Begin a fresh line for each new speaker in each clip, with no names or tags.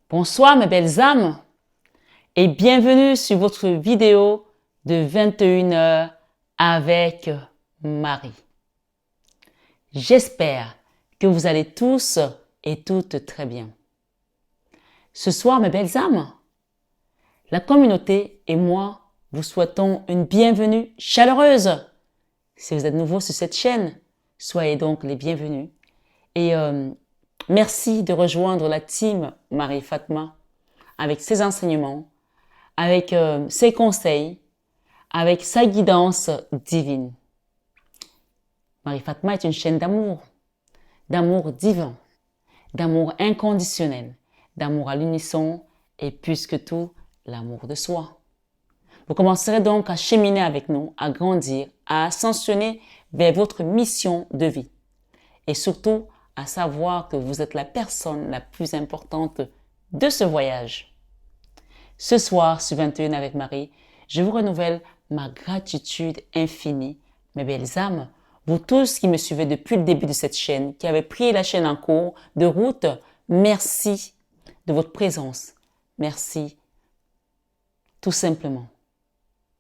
Bonsoir mes belles âmes et bienvenue sur votre vidéo de 21 heures avec Marie. J'espère que vous allez tous et toutes très bien. Ce soir mes belles âmes, la communauté et moi vous souhaitons une bienvenue chaleureuse. Si vous êtes nouveau sur cette chaîne, soyez donc les bienvenus. Et merci de rejoindre la team Marie-Fatma avec ses enseignements, avec ses conseils, avec sa guidance divine. Marie-Fatma est une chaîne d'amour divin, d'amour inconditionnel, d'amour à l'unisson et plus que tout, l'amour de soi. Vous commencerez donc à cheminer avec nous, à grandir, à ascensionner vers votre mission de vie. Et surtout, à savoir que vous êtes la personne la plus importante de ce voyage. Ce soir, sur 21 avec Marie, je vous renouvelle ma gratitude infinie, mes belles âmes, vous tous qui me suivez depuis le début de cette chaîne, qui avez pris la chaîne en cours de route, merci de votre présence. Merci, tout simplement,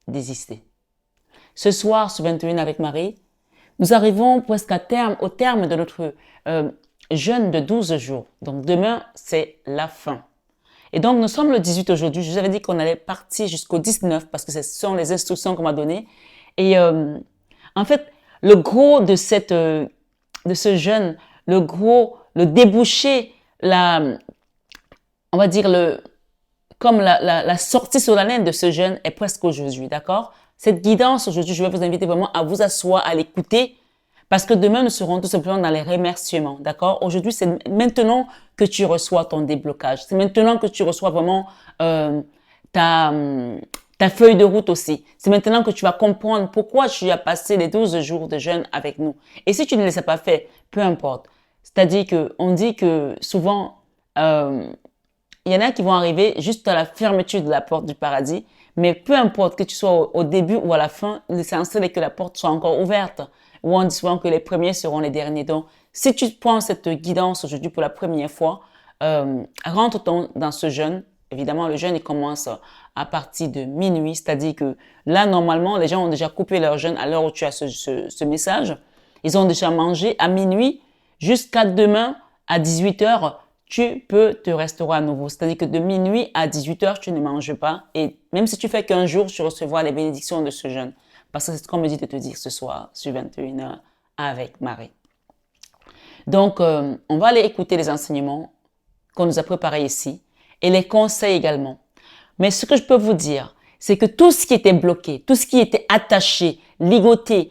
d'exister. Ce soir, sur 21 avec Marie, nous arrivons presque au terme de notre jeûne de 12 jours. Donc demain, c'est la fin. Et donc nous sommes le 18 aujourd'hui. Je vous avais dit qu'on allait partir jusqu'au 19 parce que ce sont les instructions qu'on m'a données. Et en fait, le gros de ce jeûne, le débouché, on va dire la sortie solennelle de ce jeûne est presque aujourd'hui, d'accord? Cette guidance aujourd'hui, je vais vous inviter vraiment à vous asseoir, à l'écouter, parce que demain, nous serons tout simplement dans les remerciements, d'accord? Aujourd'hui, c'est maintenant que tu reçois ton déblocage. C'est maintenant que tu reçois vraiment ta feuille de route aussi. C'est maintenant que tu vas comprendre pourquoi tu as passé les 12 jours de jeûne avec nous. Et si tu ne les as pas fait, peu importe. C'est-à-dire on dit que souvent, il y en a qui vont arriver juste à la fermeture de la porte du paradis. Mais peu importe que tu sois au début ou à la fin, l'essentiel est que la porte soit encore ouverte. Ou on dit souvent que les premiers seront les derniers. Donc, si tu prends cette guidance aujourd'hui pour la première fois, rentre dans ce jeûne. Évidemment, le jeûne, il commence à partir de minuit. C'est-à-dire que là, normalement, les gens ont déjà coupé leur jeûne à l'heure où tu as ce message. Ils ont déjà mangé à minuit jusqu'à demain à 18 heures. Tu peux te restaurer à nouveau. C'est-à-dire que de minuit à 18 heures, tu ne manges pas. Et même si tu fais qu'un jour, tu recevras les bénédictions de ce jeûne. Parce que c'est ce qu'on me dit de te dire ce soir, sur 21 heures, avec Marie. Donc, on va aller écouter les enseignements qu'on nous a préparés ici et les conseils également. Mais ce que je peux vous dire, c'est que tout ce qui était bloqué, tout ce qui était attaché, ligoté,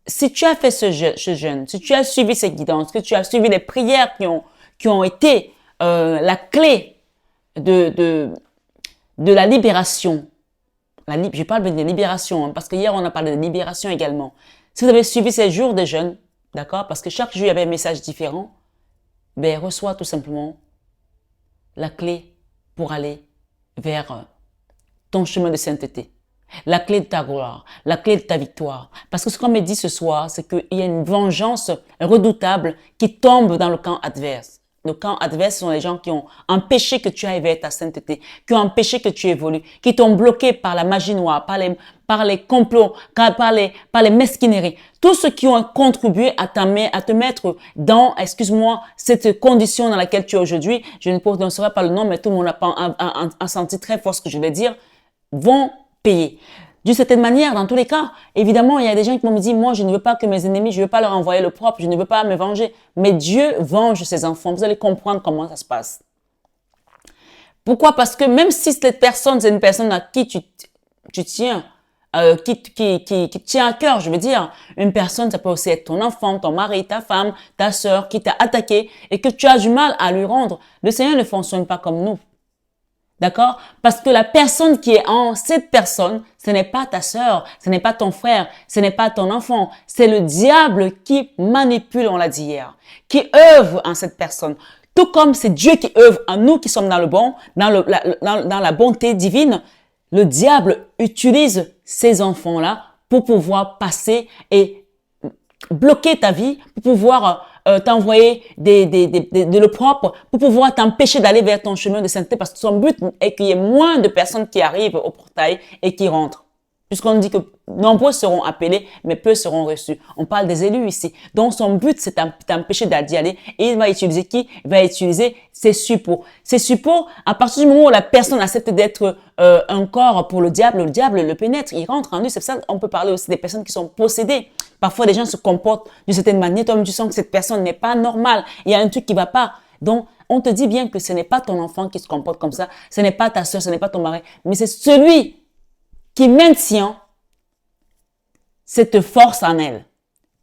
si tu as fait ce jeûne, si tu as suivi ces guidances, que tu as suivi les prières qui ont été la clé de la libération. Je parle de libération, hein, parce que hier on a parlé de libération également. Si vous avez suivi ces jours de jeûne, d'accord, parce que chaque jour il y avait un message différent, ben reçois tout simplement la clé pour aller vers ton chemin de sainteté. La clé de ta gloire, la clé de ta victoire. Parce que ce qu'on me dit ce soir, c'est qu'il y a une vengeance redoutable qui tombe dans le camp adverse. Le camp adverse sont les gens qui ont empêché que tu ailles vers ta sainteté, qui ont empêché que tu évolues, qui t'ont bloqué par la magie noire, par les complots, par les mesquineries. Tous ceux qui ont contribué à te mettre dans, excuse-moi, cette condition dans laquelle tu es aujourd'hui, je ne prononcerai pas le nom, mais tout le monde a senti très fort ce que je vais dire, vont payer. D'une certaine manière, dans tous les cas, évidemment, il y a des gens qui m'ont dit, moi, je ne veux pas que mes ennemis, je ne veux pas leur envoyer le propre, je ne veux pas me venger. Mais Dieu venge ses enfants. Vous allez comprendre comment ça se passe. Pourquoi? Parce que même si cette personne, c'est une personne à qui tu tiens, qui tient à cœur, je veux dire, une personne, ça peut aussi être ton enfant, ton mari, ta femme, ta sœur, qui t'a attaqué et que tu as du mal à lui rendre. Le Seigneur ne fonctionne pas comme nous. D'accord? Parce que la personne qui est en cette personne, ce n'est pas ta sœur, ce n'est pas ton frère, ce n'est pas ton enfant. C'est le diable qui manipule, on l'a dit hier, qui œuvre en cette personne. Tout comme c'est Dieu qui œuvre en nous qui sommes dans le bon, dans la bonté divine, le diable utilise ces enfants-là pour pouvoir passer et bloquer ta vie, pour pouvoir t'envoyer de l'opprobre pour pouvoir t'empêcher d'aller vers ton chemin de sainteté parce que son but est qu'il y ait moins de personnes qui arrivent au portail et qui rentrent. Puisqu'on dit que nombreux seront appelés, mais peu seront reçus. On parle des élus ici. Donc, son but, c'est d'empêcher d'y aller. Et il va utiliser qui? Il va utiliser ses suppôts. Ces suppôts, à partir du moment où la personne accepte d'être un corps pour le diable le pénètre. Il rentre en lui. C'est ça, on peut parler aussi des personnes qui sont possédées. Parfois, les gens se comportent d'une certaine manière. Toi, tu sens que cette personne n'est pas normale. Il y a un truc qui va pas. Donc, on te dit bien que ce n'est pas ton enfant qui se comporte comme ça. Ce n'est pas ta soeur, ce n'est pas ton mari. Mais c'est celui qui maintient cette force en elle,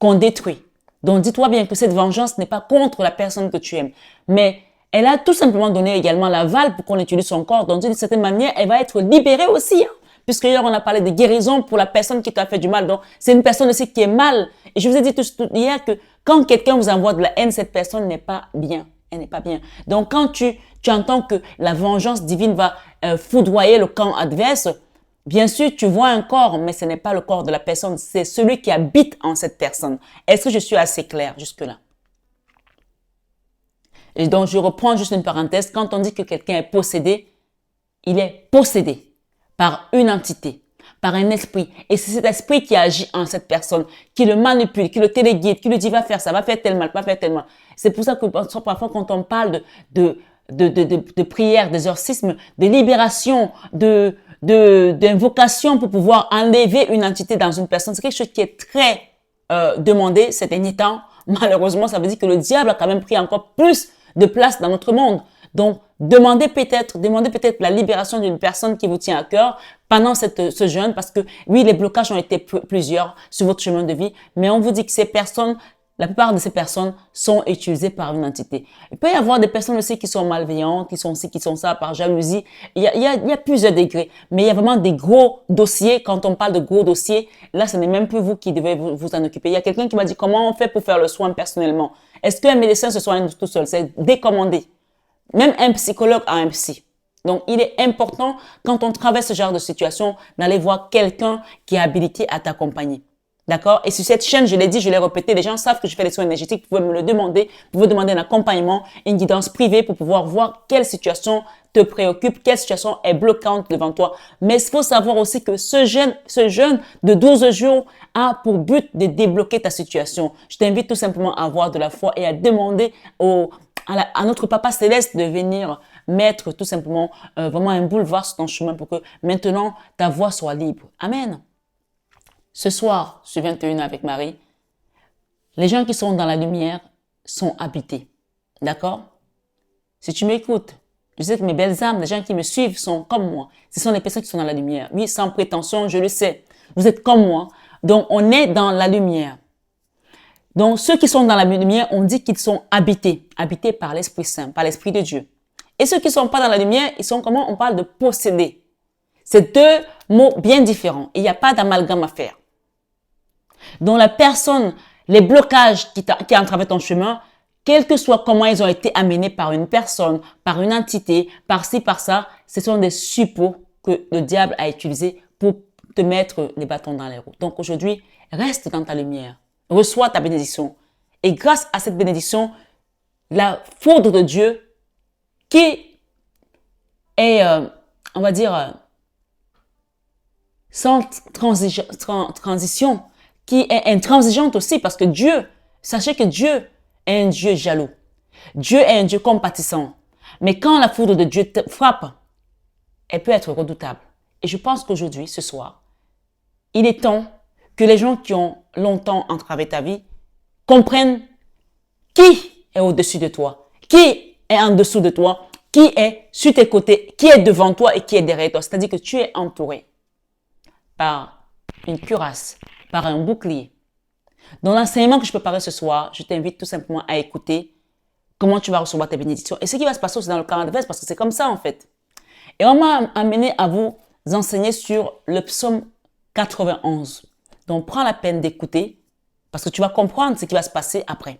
qu'on détruit. Donc, dis-toi bien que cette vengeance n'est pas contre la personne que tu aimes, mais elle a tout simplement donné également l'aval pour qu'on utilise son corps. Donc, d'une certaine manière, elle va être libérée aussi, hein, puisque hier, on a parlé de guérison pour la personne qui t'a fait du mal. Donc, c'est une personne aussi qui est mal. Et je vous ai dit tout hier que quand quelqu'un vous envoie de la haine, cette personne n'est pas bien. Elle n'est pas bien. Donc, quand tu entends que la vengeance divine va foudroyer le camp adverse, bien sûr, tu vois un corps, mais ce n'est pas le corps de la personne, c'est celui qui habite en cette personne. Est-ce que je suis assez claire jusque-là? Et donc, je reprends juste une parenthèse. Quand on dit que quelqu'un est possédé, il est possédé par une entité, par un esprit. Et c'est cet esprit qui agit en cette personne, qui le manipule, qui le téléguide, qui lui dit va faire ça, va faire tel mal, va faire tel mal. C'est pour ça que parfois, quand on parle de prière, d'exorcisme, de libération, d'invocation pour pouvoir enlever une entité dans une personne, c'est quelque chose qui est très demandé ces derniers temps. Malheureusement, ça veut dire que le diable a quand même pris encore plus de place dans notre monde. Donc, demandez peut-être la libération d'une personne qui vous tient à cœur pendant ce jeûne, parce que oui, les blocages ont été plusieurs sur votre chemin de vie, mais on vous dit que ces personnes, la plupart de ces personnes sont utilisées par une entité. Il peut y avoir des personnes aussi qui sont malveillantes, qui sont ci, qui sont ça, par jalousie. Il y a plusieurs degrés, mais il y a vraiment des gros dossiers. Quand on parle de gros dossiers, là, ce n'est même plus vous qui devez vous en occuper. Il y a quelqu'un qui m'a dit comment on fait pour faire le soin personnellement. Est-ce qu'un médecin se soigne tout seul? C'est décommandé. Même un psychologue a un psy. Donc, il est important, quand on traverse ce genre de situation, d'aller voir quelqu'un qui est habilité à t'accompagner. D'accord? Et sur cette chaîne, je l'ai dit, je l'ai répété, les gens savent que je fais des soins énergétiques. Vous pouvez me le demander. Vous pouvez demander un accompagnement, une guidance privée pour pouvoir voir quelle situation te préoccupe, quelle situation est bloquante devant toi. Mais il faut savoir aussi que ce jeûne de 12 jours a pour but de débloquer ta situation. Je t'invite tout simplement à avoir de la foi et à demander à notre Papa Céleste de venir mettre tout simplement vraiment un boulevard sur ton chemin pour que maintenant ta voie soit libre. Amen. Ce soir, sur 21 avec Marie, les gens qui sont dans la lumière sont habités. D'accord? Si tu m'écoutes, je sais que mes belles âmes, les gens qui me suivent sont comme moi. Ce sont les personnes qui sont dans la lumière. Oui, sans prétention, je le sais. Vous êtes comme moi. Donc, on est dans la lumière. Donc, ceux qui sont dans la lumière, on dit qu'ils sont habités par l'Esprit Saint, par l'Esprit de Dieu. Et ceux qui ne sont pas dans la lumière, ils sont comment on parle de posséder. C'est deux mots bien différents. Il n'y a pas d'amalgame à faire. Donc, la personne, les blocages qui entravent ton chemin, quel que soit comment ils ont été amenés par une personne, par une entité, par ci, par ça, ce sont des suppôts que le diable a utilisés pour te mettre les bâtons dans les roues. Donc, aujourd'hui, reste dans ta lumière. Reçois ta bénédiction. Et grâce à cette bénédiction, la foudre de Dieu qui est, on va dire, sans transition, qui est intransigeante aussi, parce que Dieu, sachez que Dieu est un Dieu jaloux. Dieu est un Dieu compatissant. Mais quand la foudre de Dieu te frappe, elle peut être redoutable. Et je pense qu'aujourd'hui, ce soir, il est temps que les gens qui ont longtemps entravé ta vie comprennent qui est au-dessus de toi, qui est en dessous de toi, qui est sur tes côtés, qui est devant toi et qui est derrière toi. C'est-à-dire que tu es entouré par une cuirasse, par un bouclier. Dans l'enseignement que je préparais ce soir, je t'invite tout simplement à écouter comment tu vas recevoir tes bénédictions. Et ce qui va se passer aussi dans le calendrier adverse, parce que c'est comme ça en fait. Et on m'a amené à vous enseigner sur le psaume 91. Donc, prends la peine d'écouter parce que tu vas comprendre ce qui va se passer après.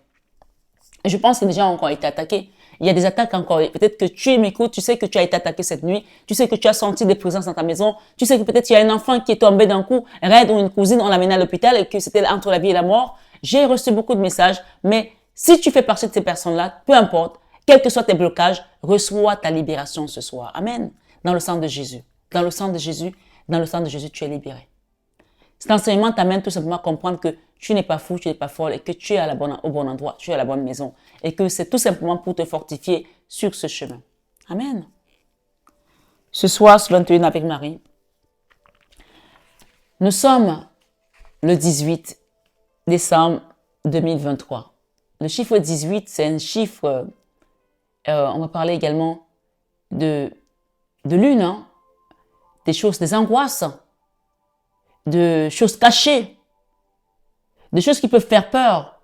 Et je pense que les gens ont encore été attaqués. Il y a des attaques encore. Peut-être que tu m'écoutes, tu sais que tu as été attaqué cette nuit. Tu sais que tu as senti des présences dans ta maison. Tu sais que peut-être il y a un enfant qui est tombé d'un coup, raide, ou une cousine, on l'a amené à l'hôpital et que c'était entre la vie et la mort. J'ai reçu beaucoup de messages, mais Si tu fais partie de ces personnes-là, peu importe, quels que soient tes blocages, reçois ta libération ce soir. Amen. Dans le sang de Jésus. Dans le sang de Jésus, dans le sang de Jésus, tu es libéré. Cet enseignement t'amène tout simplement à comprendre que tu n'es pas fou, tu n'es pas folle et que tu es au bon endroit, tu es à la bonne maison. Et que c'est tout simplement pour te fortifier sur ce chemin. Amen. Ce soir, ce 21 avec Marie, nous sommes le 18 décembre 2023. Le chiffre 18, c'est un chiffre, on va parler également de lune, hein, des choses, des angoisses, de choses cachées, des choses qui peuvent faire peur.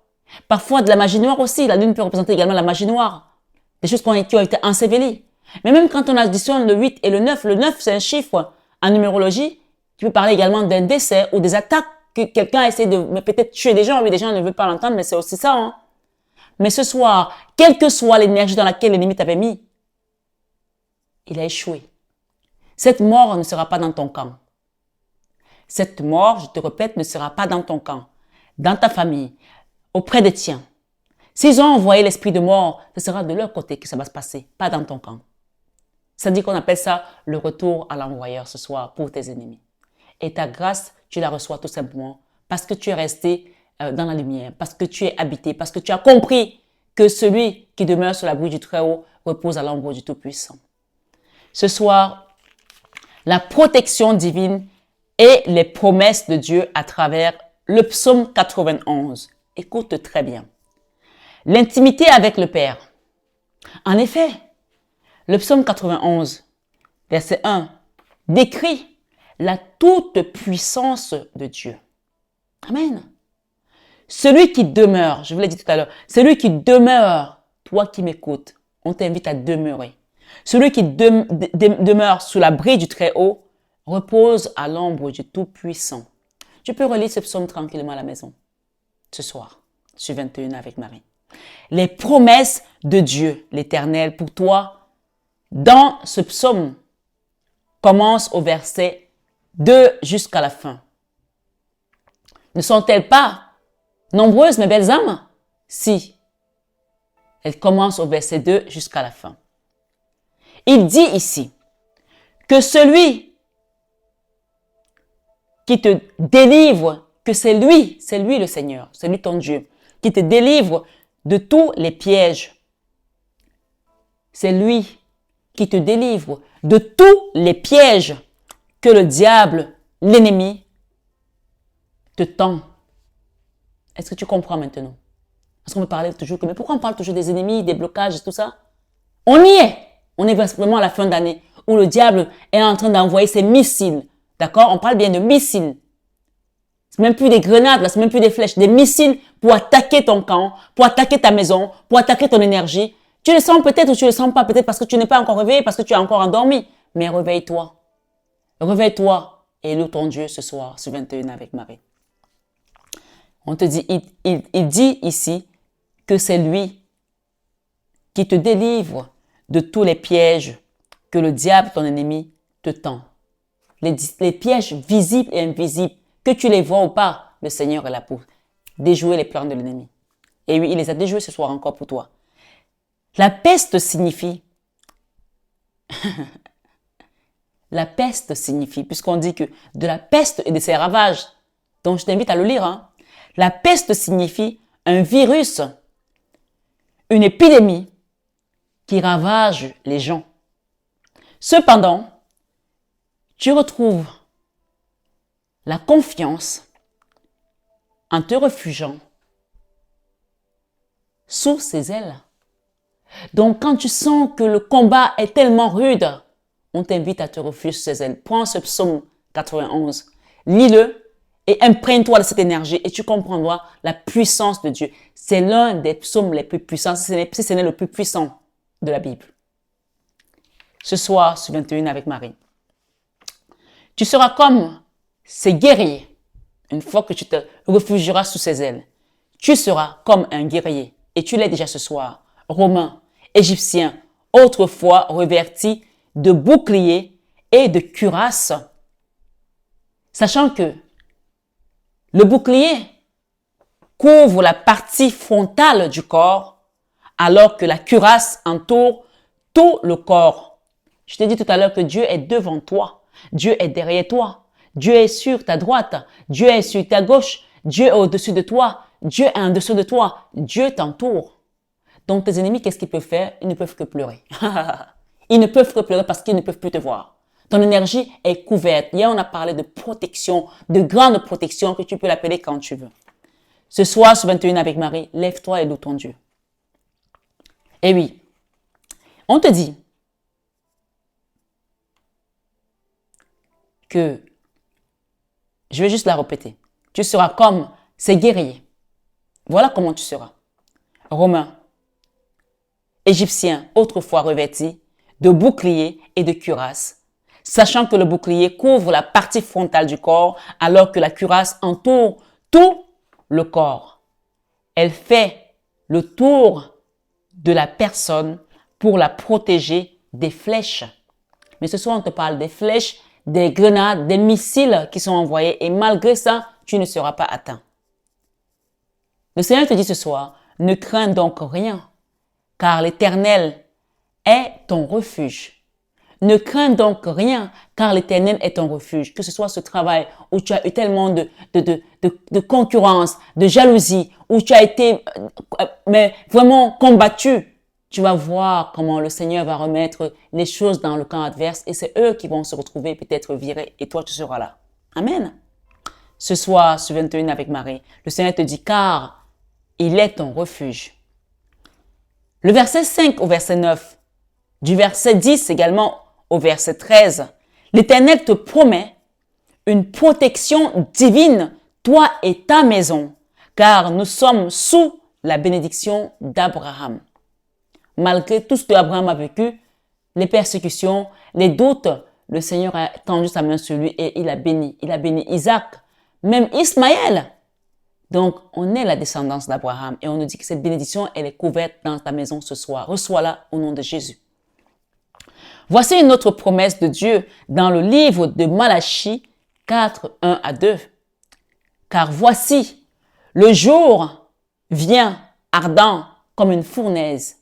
Parfois de la magie noire aussi. La lune peut représenter également la magie noire. Des choses qui ont été ensevelies. Mais même quand on additionne le 8 et le 9 c'est un chiffre en numérologie qui peut parler également d'un décès ou des attaques que quelqu'un essaie de peut-être tuer des gens. Oui, des gens ne veulent pas l'entendre, mais c'est aussi ça. Hein. Mais ce soir, quelle que soit l'énergie dans laquelle l'ennemi t'avait mis, il a échoué. Cette mort ne sera pas dans ton camp. Cette mort, je te répète, ne sera pas dans ton camp, dans ta famille, auprès des tiens. S'ils ont envoyé l'esprit de mort, ce sera de leur côté que ça va se passer, pas dans ton camp. Ça dit qu'on appelle ça le retour à l'envoyeur ce soir pour tes ennemis. Et ta grâce, tu la reçois tout simplement parce que tu es resté dans la lumière, parce que tu es habité, parce que tu as compris que celui qui demeure sur l'abri du Très-Haut repose à l'ombre du Tout-Puissant. Ce soir, la protection divine et les promesses de Dieu à travers le psaume 91. Écoute très bien. L'intimité avec le Père. En effet, le psaume 91, verset 1, décrit la toute puissance de Dieu. Amen. Celui qui demeure, je vous l'ai dit tout à l'heure, celui qui demeure, toi qui m'écoutes, on t'invite à demeurer. Celui qui demeure sous l'abri du Très-Haut repose à l'ombre du Tout-Puissant. Tu peux relire ce psaume tranquillement à la maison, ce soir, sur 21 avec Marie. Les promesses de Dieu, l'Éternel, pour toi, dans ce psaume, commencent au verset 2 jusqu'à la fin. Ne sont-elles pas nombreuses, mes belles âmes? Si. Elles commencent au verset 2 jusqu'à la fin. Il dit ici que celui qui te délivre, que c'est lui le Seigneur, c'est lui ton Dieu, qui te délivre de tous les pièges. C'est lui qui te délivre de tous les pièges que le diable, l'ennemi, te tend. Est-ce que tu comprends maintenant? Parce qu'on me parlait toujours que, mais pourquoi on parle toujours des ennemis, des blocages et tout ça? On y est. On est vraiment à la fin d'année où le diable est en train d'envoyer ses missiles. D'accord? On parle bien de missiles. C'est même plus des grenades, là, c'est même plus des flèches, des missiles pour attaquer ton camp, pour attaquer ta maison, pour attaquer ton énergie. Tu le sens peut-être ou tu le sens pas, peut-être parce que tu n'es pas encore réveillé, parce que tu es encore endormi. Mais réveille-toi. Réveille-toi et loue ton Dieu ce soir, ce 21 avec Marie. On te dit, il dit ici que c'est lui qui te délivre de tous les pièges que le diable, ton ennemi, te tend. Les pièges visibles et invisibles, que tu les vois ou pas, le Seigneur est là pour déjouer les plans de l'ennemi. Et oui, il les a déjoués ce soir encore pour toi. La peste signifie, la peste signifie, puisqu'on dit que de la peste et de ses ravages, donc je t'invite à le lire, hein. La peste signifie un virus, une épidémie qui ravage les gens. Cependant, tu retrouves la confiance en te refugiant sous ses ailes. Donc, quand tu sens que le combat est tellement rude, on t'invite à te refugier sous ses ailes. Prends ce psaume 91, lis-le et imprègne-toi de cette énergie et tu comprendras la puissance de Dieu. C'est l'un des psaumes les plus puissants, si ce n'est le plus puissant de la Bible. Ce soir, sur 21 avec Marie, tu seras comme ces guerriers. Une fois que tu te réfugieras sous ses ailes, tu seras comme un guerrier. Et tu l'es déjà ce soir. Romain, Égyptien, autrefois revêtis de boucliers et de cuirasses. Sachant que le bouclier couvre la partie frontale du corps, alors que la cuirasse entoure tout le corps. Je t'ai dit tout à l'heure que Dieu est devant toi. Dieu est derrière toi. Dieu est sur ta droite. Dieu est sur ta gauche. Dieu est au-dessus de toi. Dieu est en dessous de toi. Dieu t'entoure. Donc tes ennemis, qu'est-ce qu'ils peuvent faire? Ils ne peuvent que pleurer. Ils ne peuvent que pleurer parce qu'ils ne peuvent plus te voir. Ton énergie est couverte. Hier, on a parlé de protection, de grande protection que tu peux l'appeler quand tu veux. Ce soir, sur 21 avec Marie, lève-toi et loue ton Dieu. Et oui, on te dit que, je vais juste la répéter, tu seras comme ces guerriers. Voilà comment tu seras. Romains, Égyptiens, autrefois revêtis de boucliers et de cuirasses, sachant que le bouclier couvre la partie frontale du corps, alors que la cuirasse entoure tout le corps. Elle fait le tour de la personne pour la protéger des flèches. Mais ce soir, on te parle des flèches, des grenades, des missiles qui sont envoyés et malgré ça, tu ne seras pas atteint. Le Seigneur te dit ce soir, ne crains donc rien, car l'Éternel est ton refuge. Ne crains donc rien, car l'Éternel est ton refuge. Que ce soit ce travail où tu as eu tellement de concurrence, de jalousie, où tu as été mais vraiment combattu, tu vas voir comment le Seigneur va remettre les choses dans le camp adverse et c'est eux qui vont se retrouver peut-être virés et toi tu seras là. Amen. Ce soir, sur 21 avec Marie, le Seigneur te dit, car il est ton refuge. Le verset 5 au verset 9, du verset 10 également au verset 13, l'Éternel te promet une protection divine, toi et ta maison, car nous sommes sous la bénédiction d'Abraham. Malgré tout ce que Abraham a vécu, les persécutions, les doutes, le Seigneur a tendu sa main sur lui et il a béni. Il a béni Isaac, même Ismaël. Donc, on est la descendance d'Abraham et on nous dit que cette bénédiction, elle est couverte dans ta maison ce soir. Reçois-la au nom de Jésus. Voici une autre promesse de Dieu dans le livre de Malachie 4, 1 à 2. Car voici, le jour vient ardent comme une fournaise.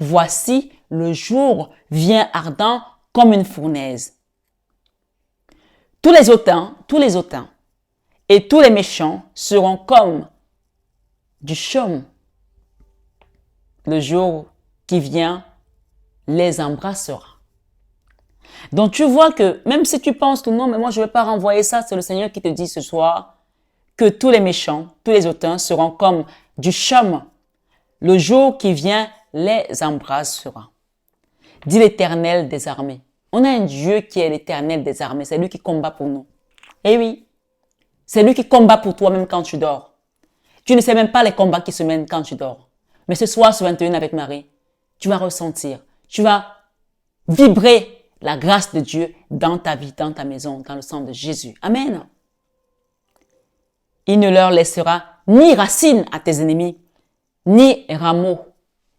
Voici, le jour vient ardent comme une fournaise. Tous les hautains et tous les méchants seront comme du chaume. Le jour qui vient les embrassera. Donc tu vois que même si tu penses que non, mais moi je ne vais pas renvoyer ça, c'est le Seigneur qui te dit ce soir que tous les méchants, tous les hautains seront comme du chaume. Le jour qui vient les embrassera. Dit l'Éternel des armées. On a un Dieu qui est l'Éternel des armées. C'est lui qui combat pour nous. Eh oui, c'est lui qui combat pour toi même quand tu dors. Tu ne sais même pas les combats qui se mènent quand tu dors. Mais ce soir, sur 21 avec Marie, tu vas ressentir, tu vas vibrer la grâce de Dieu dans ta vie, dans ta maison, dans le sang de Jésus. Amen. Il ne leur laissera ni racine à tes ennemis, ni rameaux.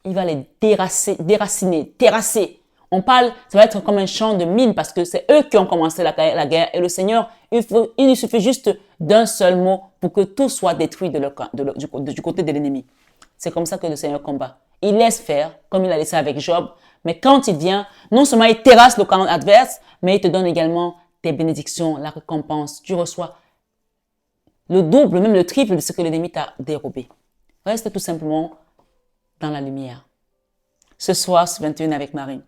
Il va les déraciner, terrasser. On parle, ça va être comme un champ de mine parce que c'est eux qui ont commencé la guerre. Et le Seigneur, il suffit juste d'un seul mot pour que tout soit détruit du côté de l'ennemi. C'est comme ça que le Seigneur combat. Il laisse faire, comme il a laissé avec Job. Mais quand il vient, non seulement il terrasse le camp adverse, mais il te donne également tes bénédictions, la récompense. Tu reçois le double, même le triple de ce que l'ennemi t'a dérobé. Reste tout simplement dans la lumière. Ce soir, 21 avec Marie.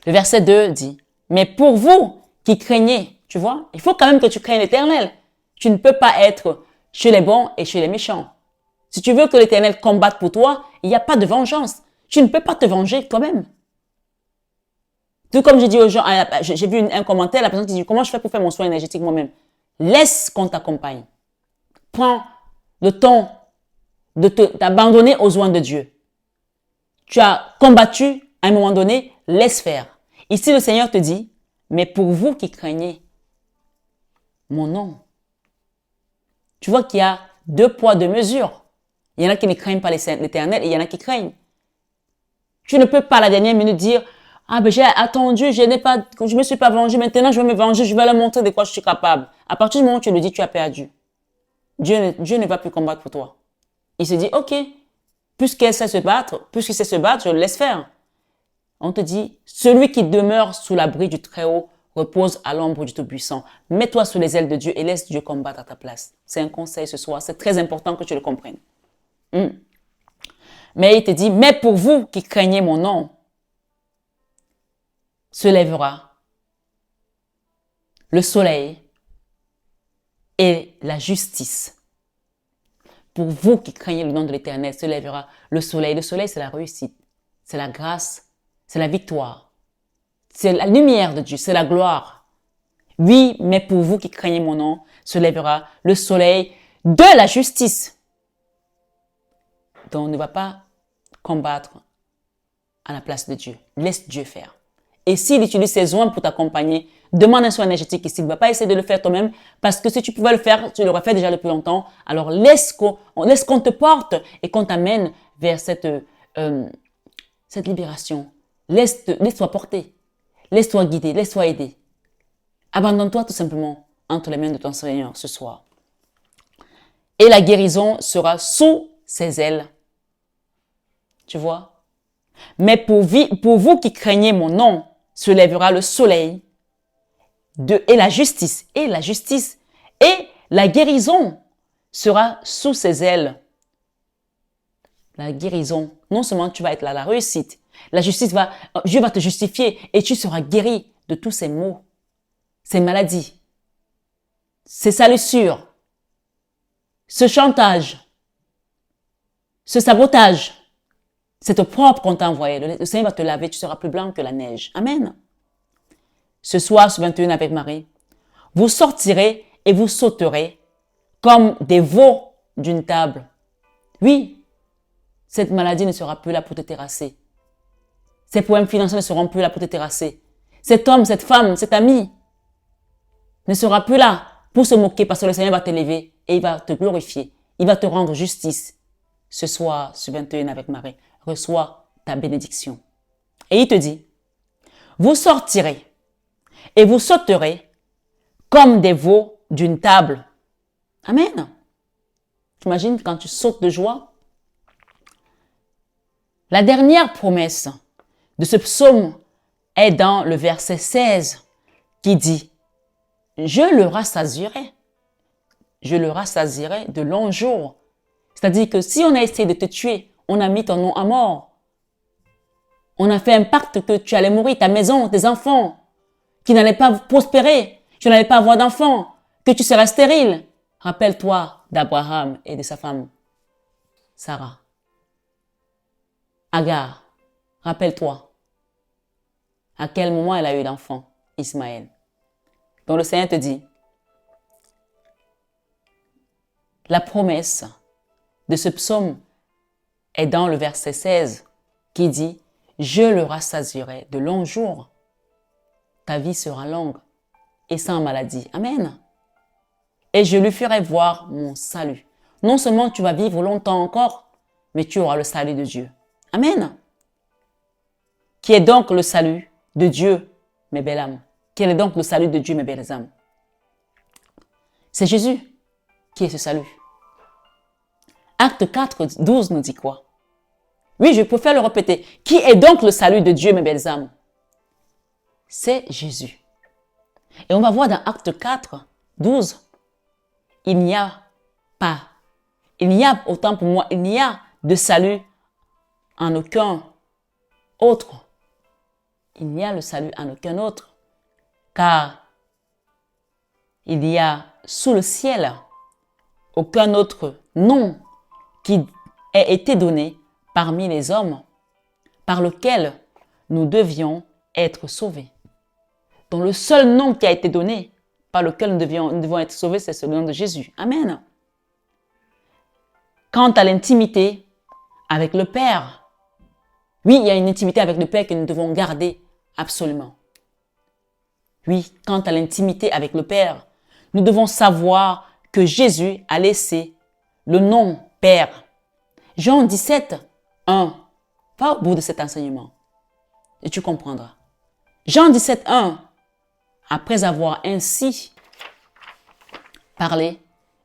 Le verset 2 dit, mais pour vous qui craignez, tu vois, il faut quand même que tu craignes l'Éternel. Tu ne peux pas être chez les bons et chez les méchants. Si tu veux que l'Éternel combatte pour toi, il n'y a pas de vengeance. Tu ne peux pas te venger toi-même. Tout comme j'ai dit aux gens, j'ai vu un commentaire, la personne qui dit, comment je fais pour faire mon soin énergétique moi-même? Laisse qu'on t'accompagne. Prends le temps de t'abandonner aux soins de Dieu. Tu as combattu à un moment donné, laisse faire. Ici, le Seigneur te dit, mais pour vous qui craignez mon nom. Tu vois qu'il y a 2 poids, 2 mesures. Il y en a qui ne craignent pas l'Éternel et il y en a qui craignent. Tu ne peux pas à la dernière minute dire, ah ben j'ai attendu, je me suis pas vengé, maintenant je vais me venger, je vais leur montrer de quoi je suis capable. À partir du moment où tu le dis, tu as perdu. Dieu ne va plus combattre pour toi. Il se dit, ok, puisqu'il sait se battre, je le laisse faire. On te dit, celui qui demeure sous l'abri du Très-Haut repose à l'ombre du Tout-Puissant. Mets-toi sous les ailes de Dieu et laisse Dieu combattre à ta place. C'est un conseil ce soir. C'est très important que tu le comprennes. Mais il te dit, mais pour vous qui craignez mon nom, se lèvera le soleil et la justice. Pour vous qui craignez le nom de l'Éternel, se lèvera le soleil. Le soleil, c'est la réussite, c'est la grâce, c'est la victoire. C'est la lumière de Dieu, c'est la gloire. Oui, mais pour vous qui craignez mon nom, se lèvera le soleil de la justice. Donc, ne va pas combattre à la place de Dieu. Laisse Dieu faire. Et s'il utilise ses oins pour t'accompagner, demande un soin énergétique ici. Il ne va pas essayer de le faire toi-même parce que si tu pouvais le faire, tu l'aurais fait déjà depuis longtemps. Alors, laisse qu'on te porte et qu'on t'amène vers cette libération. Laisse-toi porter. Laisse-toi guider. Laisse-toi aider. Abandonne-toi tout simplement entre les mains de ton Seigneur ce soir. Et la guérison sera sous ses ailes. Tu vois? Mais pour vous qui craignez mon nom, se lèvera le soleil et la justice. Et la guérison sera sous ses ailes. La guérison, non seulement tu vas être là, la réussite. La justice Dieu va te justifier et tu seras guéri de tous ces maux, ces maladies, ces salissures, ce chantage, ce sabotage. C'est au propre qu'on t'a envoyé. Le Seigneur va te laver, tu seras plus blanc que la neige. Amen. Ce soir, ce 21 avec Marie, vous sortirez et vous sauterez comme des veaux d'une table. Oui, cette maladie ne sera plus là pour te terrasser. Ces problèmes financiers ne seront plus là pour te terrasser. Cet homme, cette femme, cet ami ne sera plus là pour se moquer parce que le Seigneur va t'élever et il va te glorifier. Il va te rendre justice. Ce soir, ce 21 avec Marie, reçois ta bénédiction. Et il te dit, vous sortirez et vous sauterez comme des veaux d'une table. Amen. T'imagines quand tu sautes de joie? La dernière promesse de ce psaume est dans le verset 16 qui dit, je le rassasierai de longs jours. C'est-à-dire que si on a essayé de te tuer, on a mis ton nom à mort. On a fait un pacte que tu allais mourir, ta maison, tes enfants, qui n'allaient pas prospérer, tu n'allais pas avoir d'enfants, que tu seras stérile. Rappelle-toi d'Abraham et de sa femme, Sarah. Agar, rappelle-toi à quel moment elle a eu l'enfant, Ismaël. Donc le Seigneur te dit, la promesse de ce psaume est dans le verset 16 qui dit, je le rassasierai de longs jours. Ta vie sera longue et sans maladie. Amen. Et je lui ferai voir mon salut. Non seulement tu vas vivre longtemps encore, mais tu auras le salut de Dieu. Amen. Qui est donc le salut de Dieu, mes belles âmes? Quel est donc le salut de Dieu, mes belles âmes? C'est Jésus qui est ce salut. Acte 4, 12 nous dit quoi? Oui, je préfère le répéter. Qui est donc le salut de Dieu, mes belles âmes? C'est Jésus. Et on va voir dans Acte 4, 12, il n'y a, autant pour moi, il n'y a de salut en aucun autre. Il n'y a le salut en aucun autre. Car il y a sous le ciel aucun autre nom qui ait été donné parmi les hommes par lequel nous devions être sauvés. Donc le seul nom qui a été donné par lequel nous devons être sauvés, c'est le nom de Jésus. Amen. Quant à l'intimité avec le Père, oui, il y a une intimité avec le Père que nous devons garder absolument. Oui, quant à l'intimité avec le Père, nous devons savoir que Jésus a laissé le nom Père. Jean 17, 1. Va au bout de cet enseignement et tu comprendras. Jean 17, 1. Après avoir ainsi parlé,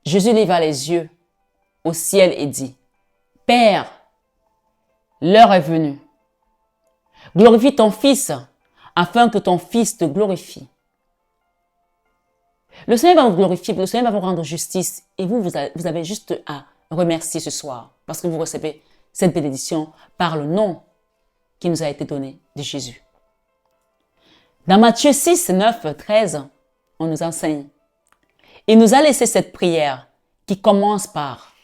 Jésus leva les yeux au ciel et dit, Père, l'heure est venue. Glorifie ton Fils, afin que ton Fils te glorifie. Le Seigneur va vous glorifier, le Seigneur va vous rendre justice, et vous avez juste à remercier ce soir, parce que vous recevez cette bénédiction par le nom qui nous a été donné de Jésus. Dans Matthieu 6, 9, 13, on nous enseigne. Il nous a laissé cette prière qui commence par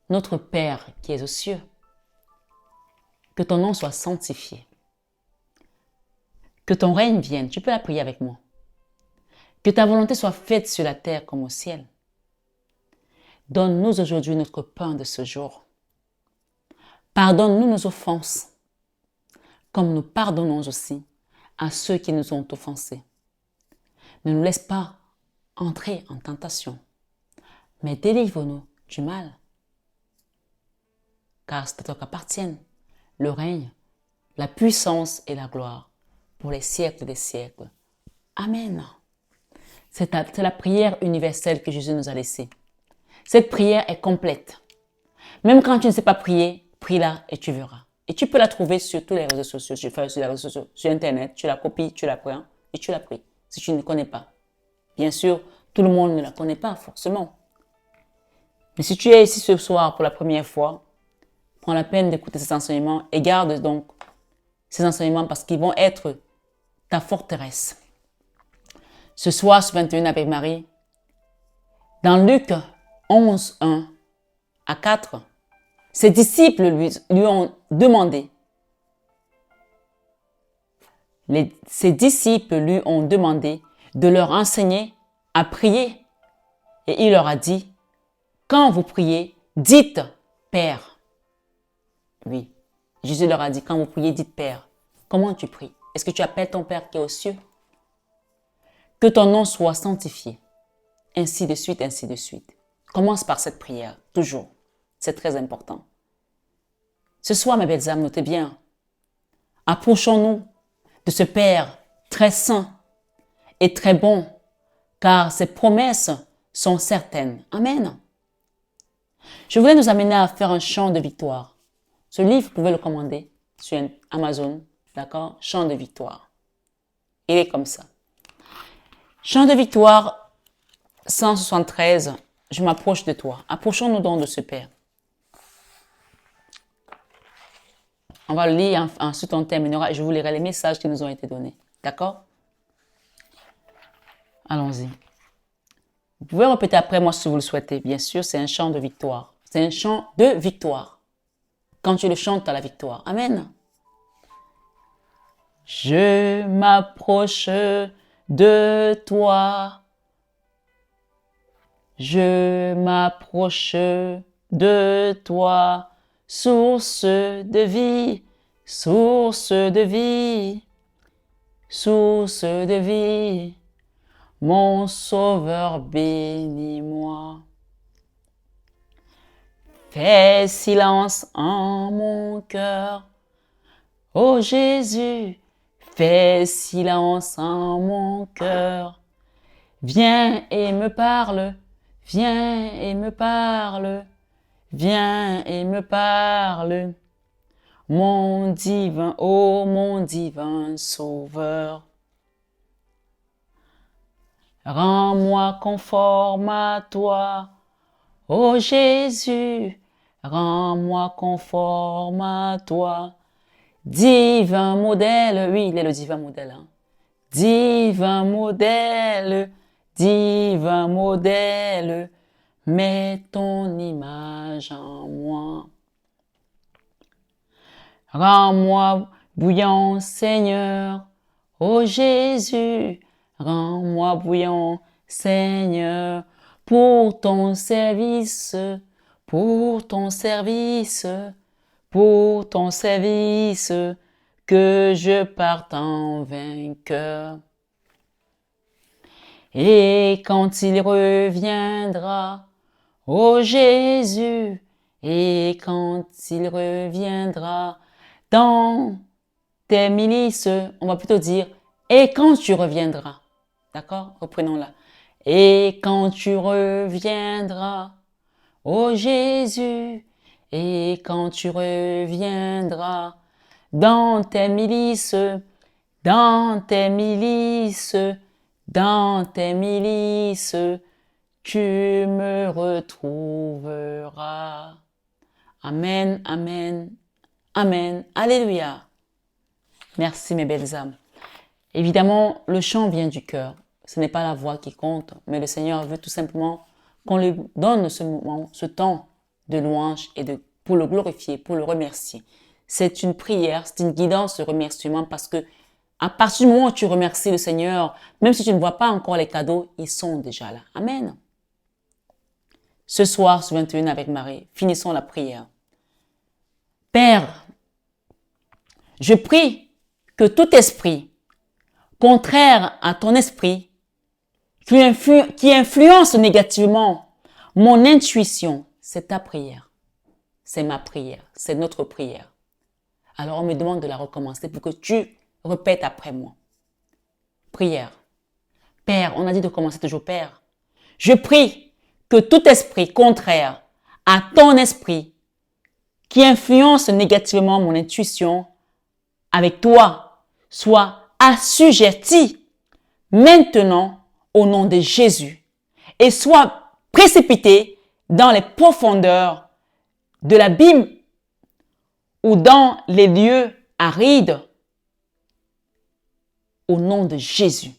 notre Père qui est aux cieux. Que ton nom soit sanctifié. Que ton règne vienne. Tu peux la prier avec moi. Que ta volonté soit faite sur la terre comme au ciel. Donne-nous aujourd'hui notre pain de ce jour. Pardonne-nous nos offenses, comme nous pardonnons aussi à ceux qui nous ont offensés. Ne nous laisse pas entrer en tentation, mais délivre-nous du mal. Car c'est à toi qu'appartiennent le règne, la puissance et la gloire pour les siècles des siècles. Amen. C'est la prière universelle que Jésus nous a laissée. Cette prière est complète. Même quand tu ne sais pas prier, prie-la et tu verras. Et tu peux la trouver sur tous les réseaux sociaux, sur Internet, tu la copies, tu la prends et tu la pries, si tu ne connais pas. Bien sûr, tout le monde ne la connaît pas forcément. Mais si tu es ici ce soir pour la première fois, prends la peine d'écouter ces enseignements et garde donc ces enseignements parce qu'ils vont être ta forteresse. Ce soir, sur 21 avec Marie, dans Luc 11, 1 à 4, ses disciples lui ont demandé, ses disciples lui ont demandé de leur enseigner à prier. Et il leur a dit, quand vous priez, dites Père. Oui, Jésus leur a dit, quand vous priez, dites Père. Comment tu pries? Est-ce que tu appelles ton Père qui est aux cieux? Que ton nom soit sanctifié. Ainsi de suite, ainsi de suite. Commence par cette prière, toujours. C'est très important. Ce soir, mes belles âmes, notez bien. Approchons-nous de ce Père très saint et très bon, car ses promesses sont certaines. Amen. Je voulais nous amener à faire un chant de victoire. Ce livre, vous pouvez le commander sur Amazon, d'accord? Chant de victoire. Il est comme ça. Chant de victoire 173, je m'approche de toi. Approchons-nous donc de ce Père. On va le lire, ensuite on terminera et je vous lirai les messages qui nous ont été donnés. D'accord? Allons-y. Vous pouvez répéter après moi si vous le souhaitez. Bien sûr, c'est un chant de victoire. C'est un chant de victoire. Quand tu le chantes, tu as la victoire. Amen. Je m'approche de toi. Je m'approche de toi. Source de vie, source de vie, source de vie. Mon Sauveur, bénis-moi. Fais silence en mon cœur. Ô Jésus, fais silence en mon cœur. Viens et me parle, viens et me parle, viens et me parle. Mon divin, ô mon divin Sauveur. Rends-moi conforme à toi, ô Jésus, rends-moi conforme à toi. Divin modèle, oui, il est le divin modèle. Hein. Divin modèle, mets ton image en moi. Rends-moi bouillant, Seigneur, ô Jésus, rends-moi bouillant, Seigneur, pour ton service, pour ton service, pour ton service, que je parte en vainqueur. Et quand il reviendra, ô Jésus, et quand il reviendra dans tes milices, on va plutôt dire, et quand tu reviendras. D'accord? Reprenons-la. Et quand tu reviendras, ô Jésus, Et quand tu reviendras dans tes milices, dans tes milices, dans tes milices, tu me retrouveras. Amen, amen, amen, alléluia. Merci mes belles âmes. Évidemment, le chant vient du cœur. Ce n'est pas la voix qui compte, mais le Seigneur veut tout simplement qu'on lui donne ce moment, ce temps de louange et pour le glorifier, pour le remercier. C'est une prière, c'est une guidance de remerciement parce que à partir du moment où tu remercies le Seigneur, même si tu ne vois pas encore les cadeaux, ils sont déjà là. Amen. Ce soir, ce 21 avec Marie, finissons la prière. Père, je prie que tout esprit contraire à ton esprit, qui influence négativement mon intuition, c'est ta prière. C'est ma prière. C'est notre prière. Alors on me demande de la recommencer pour que tu répètes après moi. Prière. Père, on a dit de commencer toujours Père. Je prie que tout esprit contraire à ton esprit qui influence négativement mon intuition avec toi soit assujetti maintenant au nom de Jésus et soit précipité dans les profondeurs de l'abîme ou dans les lieux arides au nom de Jésus.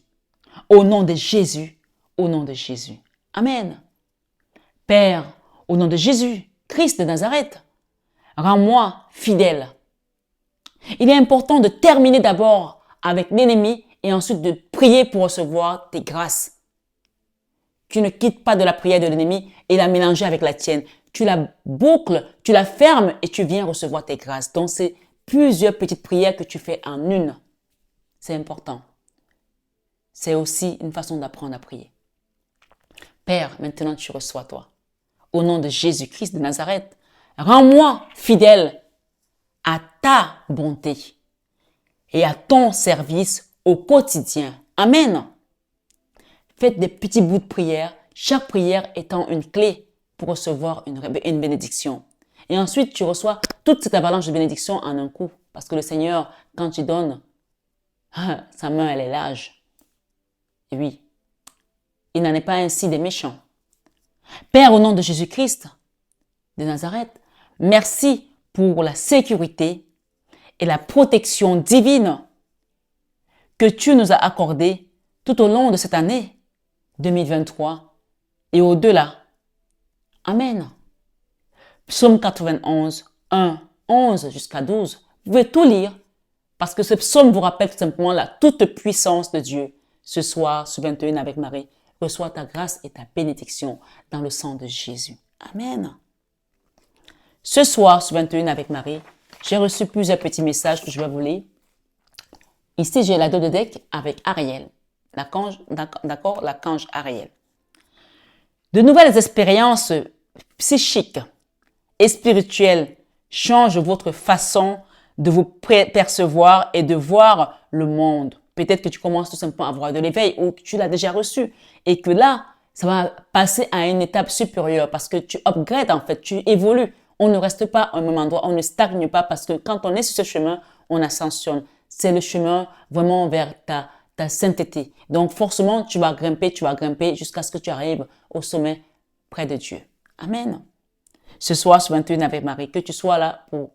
Au nom de Jésus. Au nom de Jésus. Amen. Père, au nom de Jésus, Christ de Nazareth, rends-moi fidèle. Il est important de terminer d'abord avec l'ennemi et ensuite de prier pour recevoir tes grâces. Tu ne quittes pas de la prière de l'ennemi et la mélanger avec la tienne. Tu la boucles, tu la fermes et tu viens recevoir tes grâces. Donc c'est plusieurs petites prières que tu fais en une. C'est important. C'est aussi une façon d'apprendre à prier. Père, maintenant tu reçois toi. Au nom de Jésus-Christ de Nazareth, rends-moi fidèle à ta bonté et à ton service au quotidien. Amen. Faites des petits bouts de prière, chaque prière étant une clé pour recevoir une bénédiction. Et ensuite, tu reçois toute cette avalanche de bénédictions en un coup. Parce que le Seigneur, quand tu donnes, sa main, elle est large. Et oui, il n'en est pas ainsi des méchants. Père, au nom de Jésus-Christ de Nazareth, merci pour la sécurité et la protection divine que tu nous as accordée tout au long de cette année 2023 et au-delà. Amen. Psaume 91, 1, 11 jusqu'à 12. Vous pouvez tout lire parce que ce psaume vous rappelle tout simplement la toute puissance de Dieu. Ce soir, ce 21 avec Marie, reçois ta grâce et ta bénédiction dans le sang de Jésus. Amen. Ce soir, ce 21 avec Marie, j'ai reçu plusieurs petits messages que je vais vous lire. Ici, j'ai la dos de deck avec Ariel. D'accord, l'archange Ariel. De nouvelles expériences psychiques et spirituelles changent votre façon de vous percevoir et de voir le monde. Peut-être que tu commences tout simplement à avoir de l'éveil ou que tu l'as déjà reçu et que là, ça va passer à une étape supérieure parce que tu upgrades en fait, tu évolues. On ne reste pas au même endroit, on ne stagne pas parce que quand on est sur ce chemin, on ascensionne. C'est le chemin vraiment vers ta sainteté. Donc forcément, tu vas grimper jusqu'à ce que tu arrives au sommet près de Dieu. Amen. Ce soir, ce 21 avec Marie, que tu sois là pour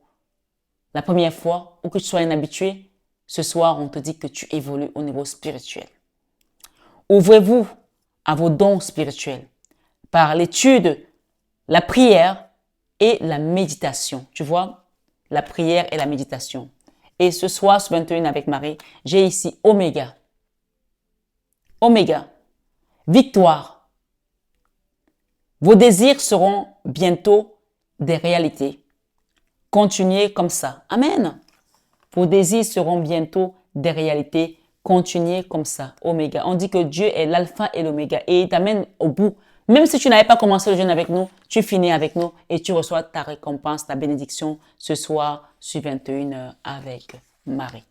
la première fois ou que tu sois un habitué, ce soir, on te dit que tu évolues au niveau spirituel. Ouvrez-vous à vos dons spirituels par l'étude, la prière et la méditation. Tu vois, la prière et la méditation. Et ce soir, ce 21 avec Marie, j'ai ici Oméga. Oméga. Victoire. Vos désirs seront bientôt des réalités. Continuez comme ça. Amen. Vos désirs seront bientôt des réalités. Continuez comme ça. Oméga. On dit que Dieu est l'alpha et l'oméga et il t'amène au bout. Même si tu n'avais pas commencé le jeûne avec nous, tu finis avec nous et tu reçois ta récompense, ta bénédiction ce soir sur 21h avec Marie.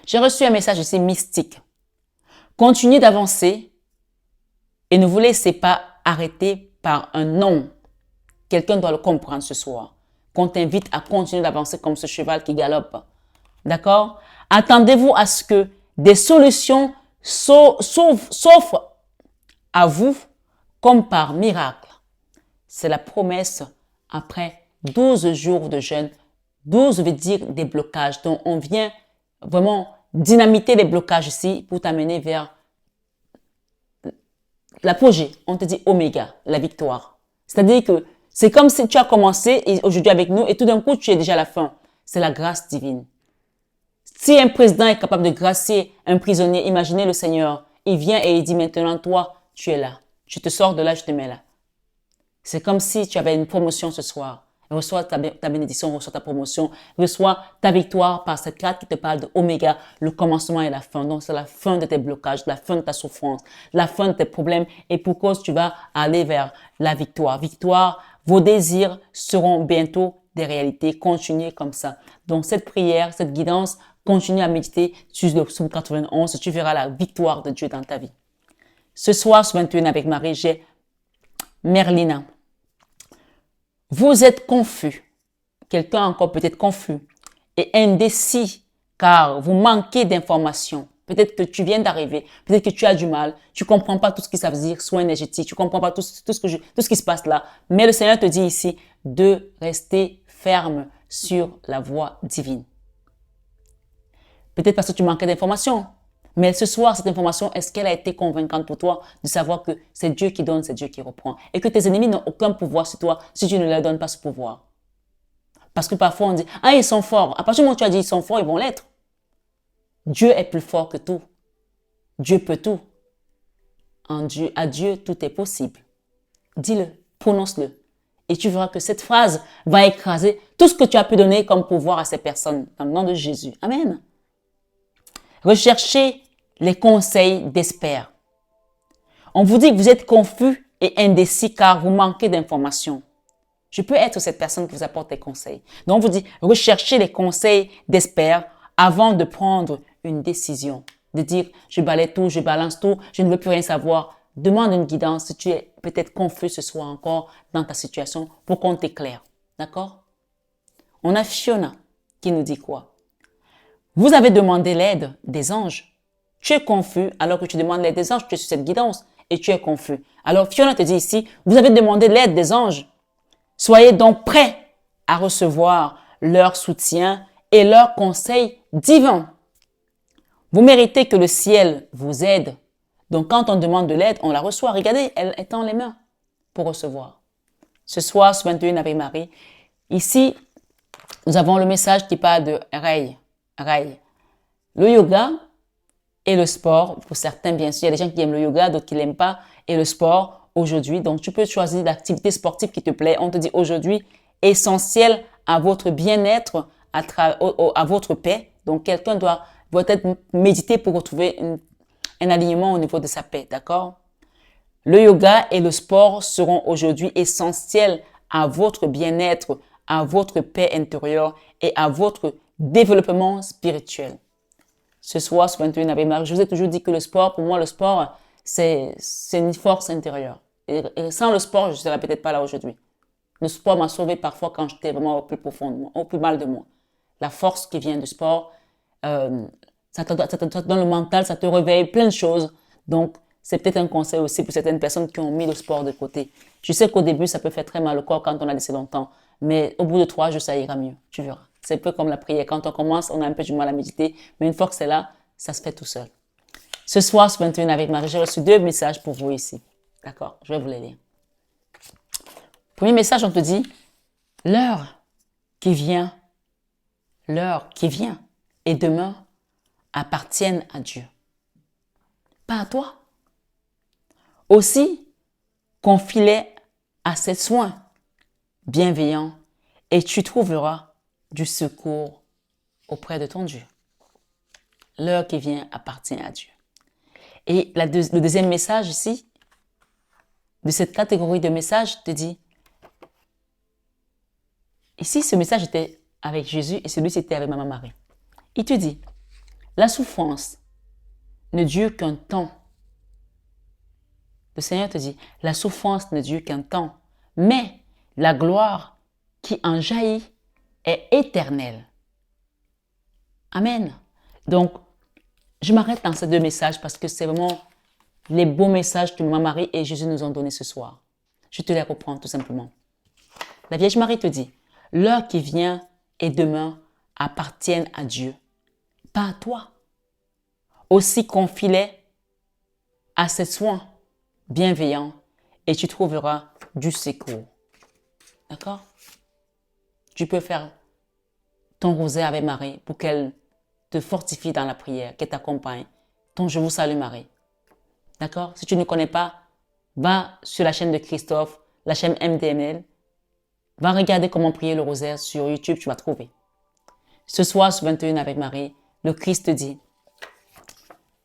J'ai reçu un message ici mystique. Continuez d'avancer et ne vous laissez pas arrêter par un non. Quelqu'un doit le comprendre ce soir. Qu'on t'invite à continuer d'avancer comme ce cheval qui galope. D'accord? Attendez-vous à ce que des solutions s'offrent à vous comme par miracle. C'est la promesse après 12 jours de jeûne. 12 veut dire des blocages. Donc, on vient vraiment dynamiter les blocages ici pour t'amener vers l'apogée. On te dit oméga, la victoire. C'est-à-dire que c'est comme si tu as commencé aujourd'hui avec nous et tout d'un coup, tu es déjà à la fin. C'est la grâce divine. Si un président est capable de gracier un prisonnier, imaginez le Seigneur. Il vient et il dit maintenant, toi, tu es là. Je te sors de là, je te mets là. C'est comme si tu avais une promotion ce soir. Reçois ta bénédiction, reçois ta promotion, reçois ta victoire par cette carte qui te parle de Oméga, le commencement et la fin. Donc, c'est la fin de tes blocages, la fin de ta souffrance, la fin de tes problèmes et pour cause tu vas aller vers la victoire. Victoire, vos désirs seront bientôt des réalités. Continuez comme ça. Donc, cette prière, cette guidance, continue à méditer sur le psaume 91, tu verras la victoire de Dieu dans ta vie. Ce soir, ce 21 avec Marie, j'ai Merlina. Vous êtes confus, quelqu'un encore peut-être confus et indécis car vous manquez d'informations. Peut-être que tu viens d'arriver, peut-être que tu as du mal, tu comprends pas tout ce que ça veut dire, soin énergétique, tu comprends pas tout ce qui se passe là. Mais le Seigneur te dit ici de rester ferme sur la voie divine. Peut-être parce que tu manquais d'informations. Mais ce soir, cette information, est-ce qu'elle a été convaincante pour toi de savoir que c'est Dieu qui donne, c'est Dieu qui reprend et que tes ennemis n'ont aucun pouvoir sur toi si tu ne leur donnes pas ce pouvoir? Parce que parfois on dit, ah, ils sont forts. À partir du moment où tu as dit ils sont forts, ils vont l'être. Dieu est plus fort que tout. Dieu peut tout. À Dieu, tout est possible. Dis-le, prononce-le. Et tu verras que cette phrase va écraser tout ce que tu as pu donner comme pouvoir à ces personnes dans le nom de Jésus. Amen. Recherchez les conseils d'experts. On vous dit que vous êtes confus et indécis car vous manquez d'informations. Je peux être cette personne qui vous apporte des conseils. Donc, on vous dit, recherchez les conseils d'experts avant de prendre une décision. De dire, je balaye tout, je balance tout, je ne veux plus rien savoir. Demande une guidance si tu es peut-être confus ce soir encore dans ta situation pour qu'on t'éclaire. D'accord? On a Fiona qui nous dit quoi? Vous avez demandé l'aide des anges. Tu es confus alors que tu demandes l'aide des anges, tu es sur cette guidance et tu es confus. Alors Fiona te dit ici, vous avez demandé l'aide des anges. Soyez donc prêts à recevoir leur soutien et leurs conseils divins. Vous méritez que le ciel vous aide. Donc quand on demande de l'aide, on la reçoit. Regardez, elle étend les mains pour recevoir. Ce soir, ce 21 avec Marie, ici, nous avons le message qui parle de Ray. Le yoga et le sport, pour certains bien sûr, il y a des gens qui aiment le yoga, d'autres qui l'aiment pas, et le sport aujourd'hui. Donc tu peux choisir l'activité sportive qui te plaît. On te dit aujourd'hui, essentiel à votre bien-être, à votre paix. Donc quelqu'un doit peut-être méditer pour retrouver un alignement au niveau de sa paix, d'accord? Le yoga et le sport seront aujourd'hui essentiels à votre bien-être, à votre paix intérieure et à votre développement spirituel. Ce soir, ce 21 avec Marie, je vous ai toujours dit que le sport, pour moi, le sport, c'est une force intérieure. Et sans le sport, je ne serais peut-être pas là aujourd'hui. Le sport m'a sauvé parfois quand j'étais vraiment au plus profond de moi, au plus mal de moi. La force qui vient du sport, ça te donne le mental, ça te réveille plein de choses. Donc, c'est peut-être un conseil aussi pour certaines personnes qui ont mis le sport de côté. Je sais qu'au début, ça peut faire très mal au corps quand on a laissé longtemps. Mais au bout de 3 jours, ça ira mieux. Tu verras. C'est un peu comme la prière. Quand on commence, on a un peu du mal à méditer. Mais une fois que c'est là, ça se fait tout seul. Ce soir, ce 21 avec Marie, j'ai reçu 2 messages pour vous ici. D'accord? Je vais vous les lire. Premier message, on te dit, l'heure qui vient et demain appartiennent à Dieu. Pas à toi. Aussi, confie-les à ses soins bienveillants et tu trouveras du secours auprès de ton Dieu. L'heure qui vient appartient à Dieu. Et le deuxième message ici, de cette catégorie de messages, te dit, ici ce message était avec Jésus et celui-ci était avec Maman Marie. Il te dit, la souffrance ne dure qu'un temps. Le Seigneur te dit, la souffrance ne dure qu'un temps, mais la gloire qui en jaillit est éternelle. Amen. Donc, je m'arrête dans ces deux messages parce que c'est vraiment les beaux messages que Marie et Jésus nous ont donnés ce soir. Je te les reprends tout simplement. La Vierge Marie te dit, l'heure qui vient et demeure appartiennent à Dieu, pas à toi. Aussi confie-les à ses soins bienveillants et tu trouveras du secours. D'accord? Tu peux faire ton rosaire avec Marie pour qu'elle te fortifie dans la prière, qu'elle t'accompagne. Ton Je vous salue Marie. D'accord? Si tu ne connais pas, va sur la chaîne de Christophe, la chaîne MDML. Va regarder comment prier le rosaire sur YouTube, tu vas trouver. Ce soir, sur 21 avec Marie, le Christ dit,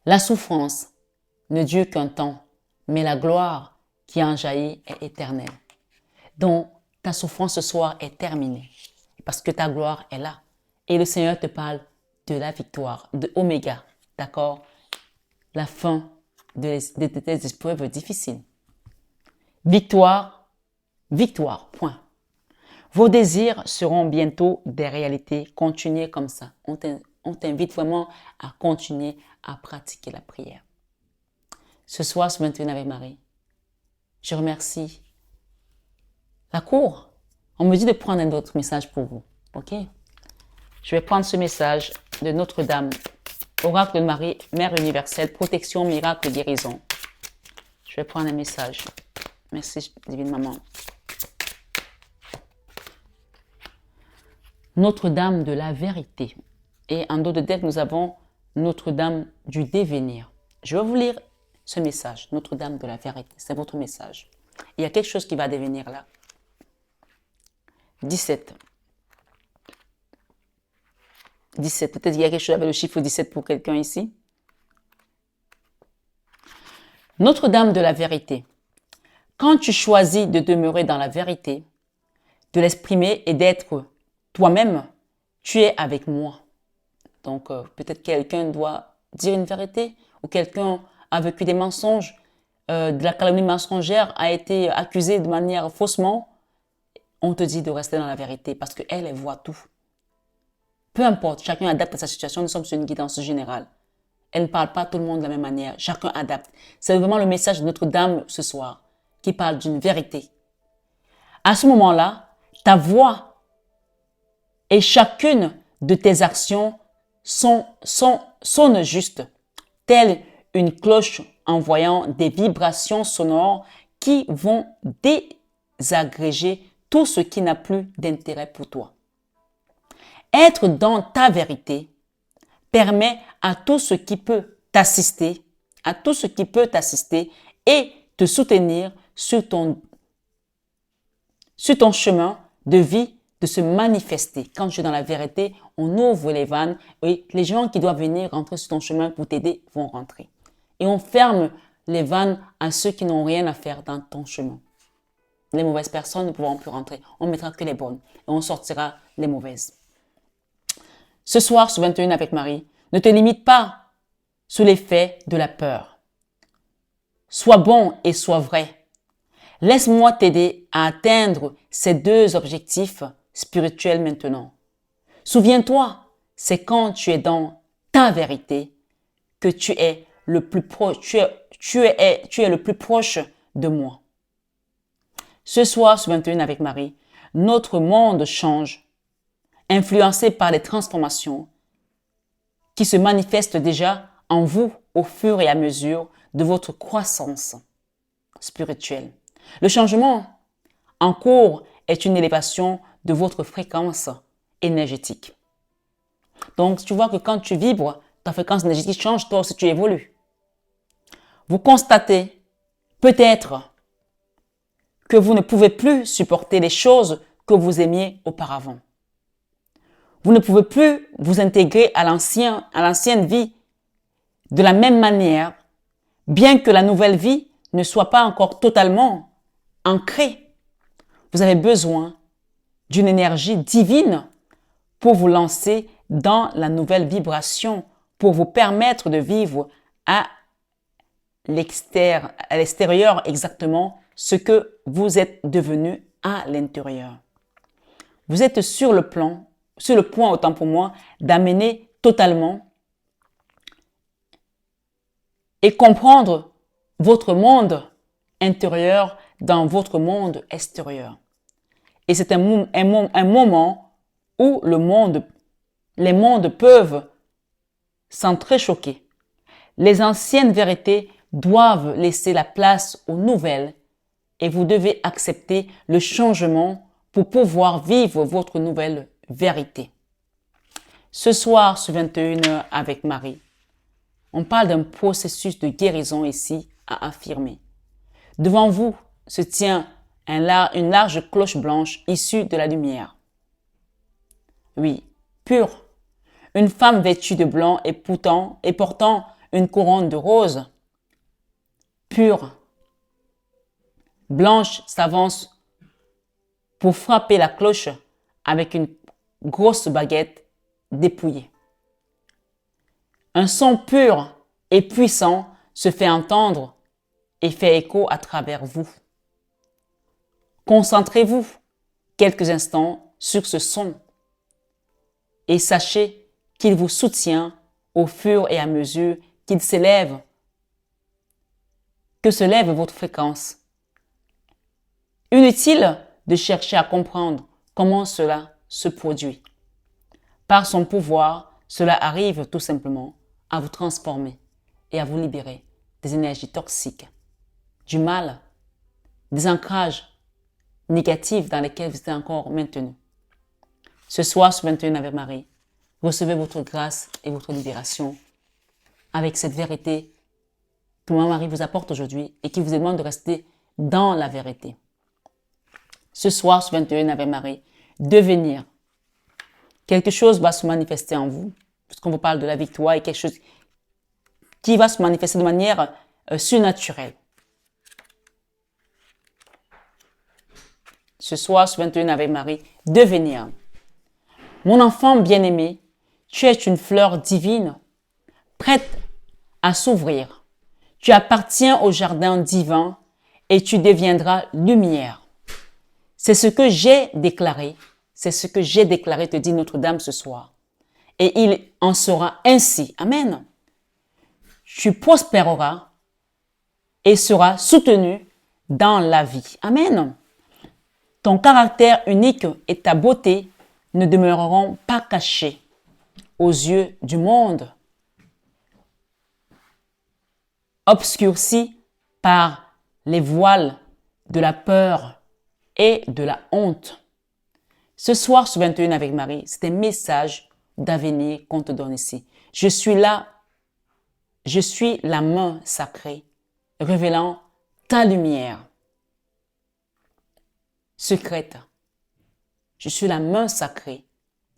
la souffrance ne dure qu'un temps, mais la gloire qui en jaillit est éternelle. Donc, ta souffrance ce soir est terminée, parce que ta gloire est là. Et le Seigneur te parle de la victoire, de Oméga, d'accord? La fin de tes épreuves difficiles. Victoire, victoire, point. Vos désirs seront bientôt des réalités. Continuez comme ça. On t'invite vraiment à continuer à pratiquer la prière. Ce soir, ce 21 avec Marie, je remercie la cour. On me dit de prendre un autre message pour vous. Ok? Je vais prendre ce message de Notre-Dame, Oracle de Marie, Mère universelle, protection, miracle, guérison. Je vais prendre un message. Merci, Divine Maman. Notre-Dame de la vérité. Et en dos de tête, nous avons Notre-Dame du devenir. Je vais vous lire ce message, Notre-Dame de la vérité. C'est votre message. Il y a quelque chose qui va devenir là. 17. 17. Peut-être qu'il y a quelque chose avec le chiffre 17 pour quelqu'un ici. Notre-Dame de la vérité. Quand tu choisis de demeurer dans la vérité, de l'exprimer et d'être toi-même, tu es avec moi. Donc, peut-être quelqu'un doit dire une vérité ou quelqu'un a vécu des mensonges, de la calomnie mensongère, a été accusé de manière faussement. On te dit de rester dans la vérité parce qu'elle, elle voit tout. Peu importe, chacun adapte à sa situation. Nous sommes sur une guidance générale. Elle ne parle pas tout le monde de la même manière. Chacun adapte. C'est vraiment le message de Notre-Dame ce soir qui parle d'une vérité. À ce moment-là, ta voix et chacune de tes actions sonnent juste, telle une cloche envoyant des vibrations sonores qui vont désagréger tout ce qui n'a plus d'intérêt pour toi. Être dans ta vérité permet à tout ce qui peut t'assister, et te soutenir sur ton chemin de vie de se manifester. Quand tu es dans la vérité, on ouvre les vannes et les gens qui doivent venir rentrer sur ton chemin pour t'aider vont rentrer. Et on ferme les vannes à ceux qui n'ont rien à faire dans ton chemin. Les mauvaises personnes ne pourront plus rentrer. On mettra que les bonnes et on sortira les mauvaises. Ce soir, sur 21 avec Marie, ne te limite pas sous l'effet de la peur. Sois bon et sois vrai. Laisse-moi t'aider à atteindre ces deux objectifs spirituels maintenant. Souviens-toi, c'est quand tu es dans ta vérité que tu es le plus proche, tu es le plus proche de moi. Ce soir, sur 21 avec Marie, notre monde change, influencé par les transformations qui se manifestent déjà en vous au fur et à mesure de votre croissance spirituelle. Le changement en cours est une élévation de votre fréquence énergétique. Donc, tu vois que quand tu vibres, ta fréquence énergétique change, toi aussi tu évolues. Vous constatez peut-être que vous ne pouvez plus supporter les choses que vous aimiez auparavant. Vous ne pouvez plus vous intégrer à l'ancienne vie de la même manière, bien que la nouvelle vie ne soit pas encore totalement ancrée. Vous avez besoin d'une énergie divine pour vous lancer dans la nouvelle vibration, pour vous permettre de vivre à l'extérieur exactement ce que vous êtes devenu à l'intérieur. Vous êtes sur le point, autant pour moi, d'amener totalement et comprendre votre monde intérieur dans votre monde extérieur. Et c'est un moment où les mondes peuvent s'entrechoquer. Les anciennes vérités doivent laisser la place aux nouvelles et vous devez accepter le changement pour pouvoir vivre votre nouvelle vérité. Ce soir, sur 21h avec Marie, on parle d'un processus de guérison ici à affirmer. Devant vous se tient une large cloche blanche issue de la lumière. Oui, pure. Une femme vêtue de blanc et portant une couronne de roses. Pure. Blanche s'avance pour frapper la cloche avec une grosse baguette dépouillée. Un son pur et puissant se fait entendre et fait écho à travers vous. Concentrez-vous quelques instants sur ce son et sachez qu'il vous soutient au fur et à mesure qu'il s'élève, que se lève votre fréquence. Inutile de chercher à comprendre comment cela se produit. Par son pouvoir, cela arrive tout simplement à vous transformer et à vous libérer des énergies toxiques, du mal, des ancrages négatifs dans lesquels vous êtes encore maintenu. Ce soir, sur 21 avec Marie, recevez votre grâce et votre libération avec cette vérité que Marie vous apporte aujourd'hui et qui vous demande de rester dans la vérité. Ce soir, sur 21 avec Marie, devenir. Quelque chose va se manifester en vous, puisqu'on vous parle de la victoire et quelque chose qui va se manifester de manière surnaturelle. Ce soir, sur 21 avec Marie, devenir. Mon enfant bien-aimé, tu es une fleur divine, prête à s'ouvrir. Tu appartiens au jardin divin et tu deviendras lumière. C'est ce que j'ai déclaré. C'est ce que j'ai déclaré, te dit Notre-Dame ce soir. Et il en sera ainsi. Amen. Tu prospéreras et seras soutenu dans la vie. Amen. Ton caractère unique et ta beauté ne demeureront pas cachés aux yeux du monde, obscurcis par les voiles de la peur et de la honte. Ce soir, sur 21 avec Marie, c'est un message d'avenir qu'on te donne ici. Je suis là, je suis la main sacrée, révélant ta lumière secrète. Je suis la main sacrée,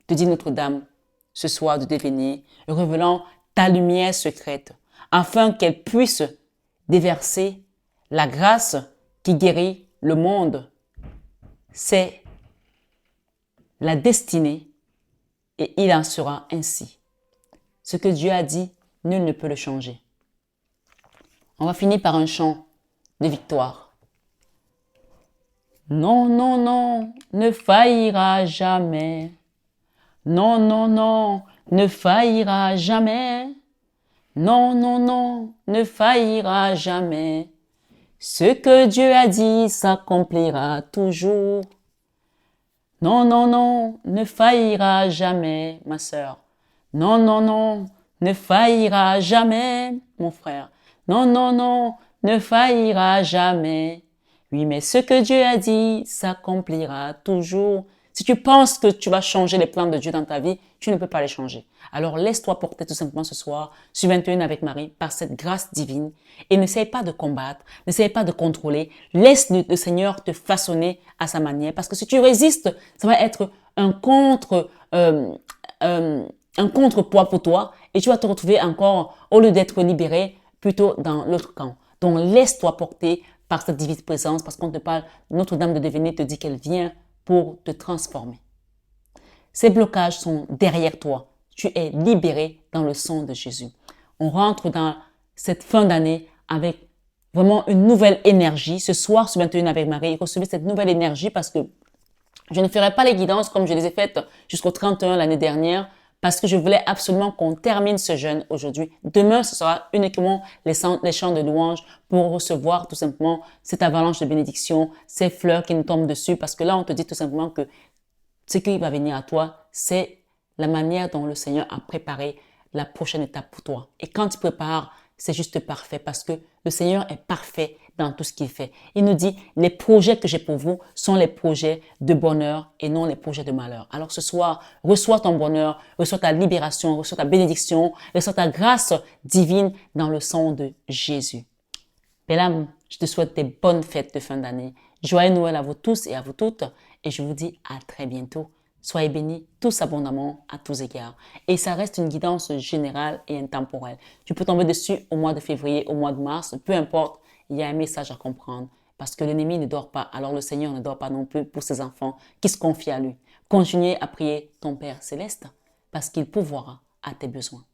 te dit Notre-Dame ce soir de devenir, révélant ta lumière secrète, afin qu'elle puisse déverser la grâce qui guérit le monde. C'est la destinée et il en sera ainsi. Ce que Dieu a dit, nul ne peut le changer. On va finir par un chant de victoire. Non, non, non, ne faillira jamais. Non, non, non, ne faillira jamais. Non, non, non, ne faillira jamais. Ce que Dieu a dit s'accomplira toujours. Non, non, non, ne faillira jamais, ma sœur. Non, non, non, ne faillira jamais, mon frère. Non, non, non, ne faillira jamais. Oui, mais ce que Dieu a dit s'accomplira toujours. Si tu penses que tu vas changer les plans de Dieu dans ta vie, tu ne peux pas les changer. Alors laisse-toi porter tout simplement ce soir sur 21 avec Marie par cette grâce divine et n'essaye pas de combattre, n'essaye pas de contrôler. Laisse le Seigneur te façonner à sa manière parce que si tu résistes, ça va être un contrepoids pour toi et tu vas te retrouver encore, au lieu d'être libéré, plutôt dans l'autre camp. Donc laisse-toi porter par cette divine présence parce qu'on te parle, Notre-Dame de devenir te dit qu'elle vient pour te transformer. Ces blocages sont derrière toi. Tu es libéré dans le sang de Jésus. On rentre dans cette fin d'année avec vraiment une nouvelle énergie. Ce soir, sur 21 avec Marie, recevez cette nouvelle énergie parce que je ne ferai pas les guidances comme je les ai faites jusqu'au 31 l'année dernière parce que je voulais absolument qu'on termine ce jeûne aujourd'hui. Demain, ce sera uniquement les chants de louange pour recevoir tout simplement cette avalanche de bénédiction, ces fleurs qui nous tombent dessus parce que là, on te dit tout simplement que ce qui va venir à toi, c'est la manière dont le Seigneur a préparé la prochaine étape pour toi. Et quand tu prépares, c'est juste parfait parce que le Seigneur est parfait dans tout ce qu'il fait. Il nous dit, les projets que j'ai pour vous sont les projets de bonheur et non les projets de malheur. Alors ce soir, reçois ton bonheur, reçois ta libération, reçois ta bénédiction, reçois ta grâce divine dans le sang de Jésus. Belle âme, je te souhaite des bonnes fêtes de fin d'année. Joyeux Noël à vous tous et à vous toutes. Et je vous dis à très bientôt. Soyez bénis tous abondamment à tous égards. Et ça reste une guidance générale et intemporelle. Tu peux tomber dessus au mois de février, au mois de mars, peu importe. Il y a un message à comprendre. Parce que l'ennemi ne dort pas. Alors le Seigneur ne dort pas non plus pour ses enfants qui se confient à lui. Continuez à prier ton Père céleste parce qu'il pourvoira à tes besoins.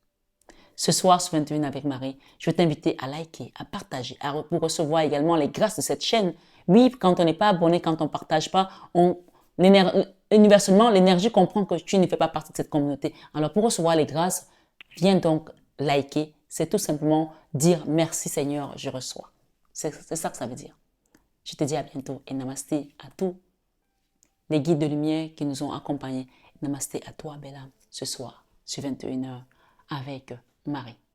Ce soir, sur 21 avec Marie, je vais t'inviter à liker, à partager, pour recevoir également les grâces de cette chaîne. Oui, quand on n'est pas abonné, quand on ne partage pas, universellement, l'énergie comprend que tu ne fais pas partie de cette communauté. Alors, pour recevoir les grâces, viens donc liker. C'est tout simplement dire merci Seigneur, je reçois. C'est ça que ça veut dire. Je te dis à bientôt et namasté à tous les guides de lumière qui nous ont accompagnés. Namasté à toi, belle âme, ce soir, sur 21h avec Marie.